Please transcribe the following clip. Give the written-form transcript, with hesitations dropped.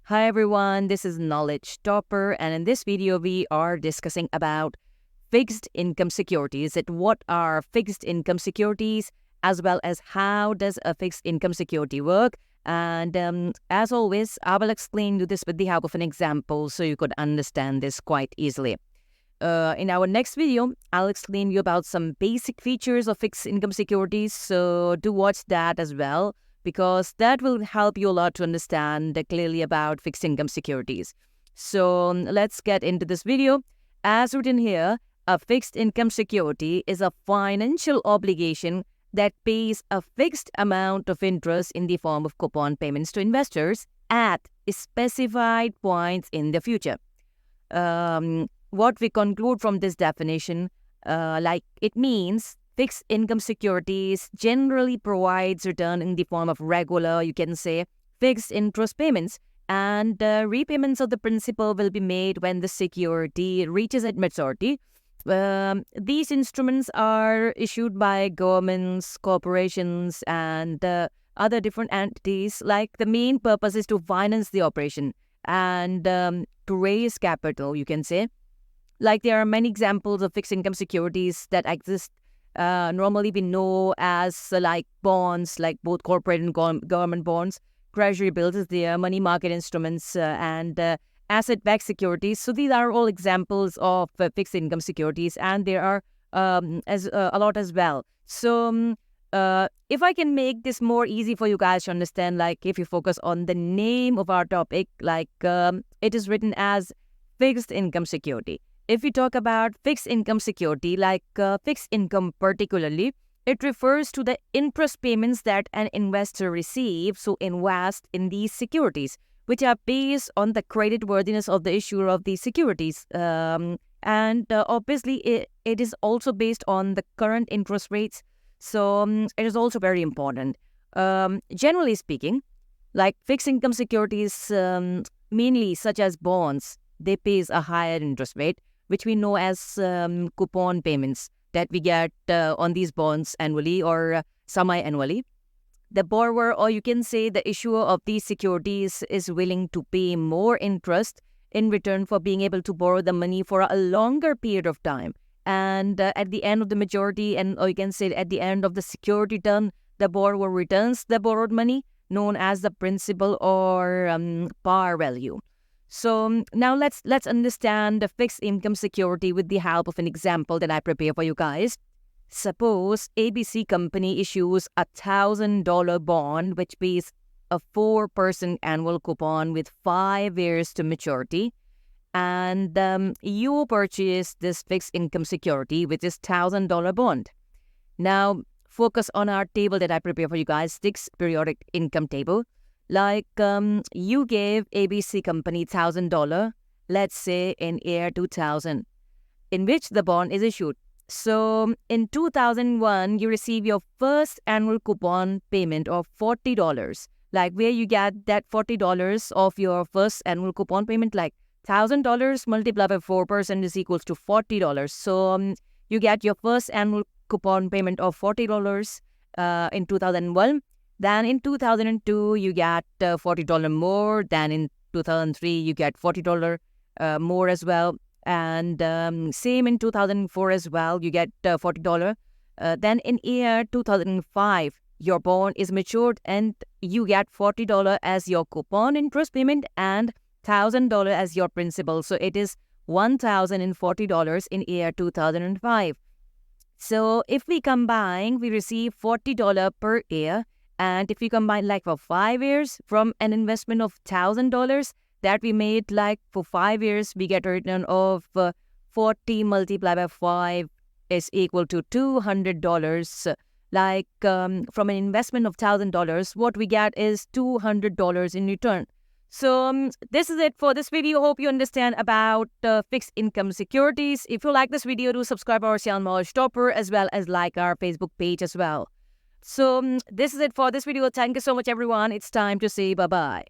Hi everyone, this is Knowledge Topper, and in this video we are discussing about fixed income securities. What are fixed income securities, as well as how does a fixed income security work? And as always, I will explain you this with the help of an example so you could understand this quite easily. In our next video, I'll explain you about some basic features of fixed income securities, so do watch that as well, because that will help you a lot to understand clearly about fixed income securities. So let's get into this video. As written here, a fixed income security is a financial obligation that pays a fixed amount of interest in the form of coupon payments to investors at specified points in the future. What we conclude from this definition, it means fixed income securities generally provides return in the form of regular, you can say, fixed interest payments, and repayments of the principal will be made when the security reaches its maturity. These instruments are issued by governments, corporations, and other different entities. Like, the main purpose is to finance the operation and to raise capital, you can say. Like, there are many examples of fixed income securities that exist. Normally we know as like bonds, like both corporate and government bonds, treasury bills is there, money market instruments, and asset-backed securities. So these are all examples of fixed income securities, and there are a lot as well. So if I can make this more easy for you guys to understand, like if you focus on the name of our topic, like it is written as fixed income security. If we talk about fixed income security, like fixed income particularly, it refers to the interest payments that an investor receives to invest in these securities, which are based on the creditworthiness of the issuer of these securities. And obviously, it is also based on the current interest rates. So it is also very important. Generally speaking, like fixed income securities, mainly such as bonds, they pays a higher interest rate, which we know as coupon payments that we get on these bonds annually or semi-annually. The borrower, or you can say the issuer of these securities, is willing to pay more interest in return for being able to borrow the money for a longer period of time. And at the end of the maturity, or you can say at the end of the security term, the borrower returns the borrowed money, known as the principal or par value. So now let's understand the fixed income security with the help of an example that I prepare for you guys. Suppose ABC company issues a $1,000 bond which pays a 4% annual coupon with 5 years to maturity, and you purchase this fixed income security with this $1,000 bond. Now focus on our table that I prepare for you guys, this periodic income table. Like you gave ABC company $1,000, let's say in year 2000, in which the bond is issued. So in 2001, you receive your first annual coupon payment of $40, like where you get that $40 of your first annual coupon payment, like $1,000 multiplied by 4% is equals to $40. So you get your first annual coupon payment of $40 in 2001. Then in 2002, you get $40 more. Then in 2003, you get $40 more as well. And same in 2004 as well, you get $40. Then in year 2005, your bond is matured and you get $40 as your coupon interest payment and $1,000 as your principal. So it is $1,040 in year 2005. So if we combine, we receive $40 per year. And if we combine like for 5 years from an investment of $1,000 that we made, like for 5 years, we get a return of 40 multiplied by 5 is equal to $200. Like from an investment of $1,000, what we get is $200 in return. So this is it for this video. Hope you understand about fixed income securities. If you like this video, do subscribe our channel Knowledge Topper, as well as like our Facebook page as well. So this is it for this video. Thank you so much, everyone. It's time to say bye-bye.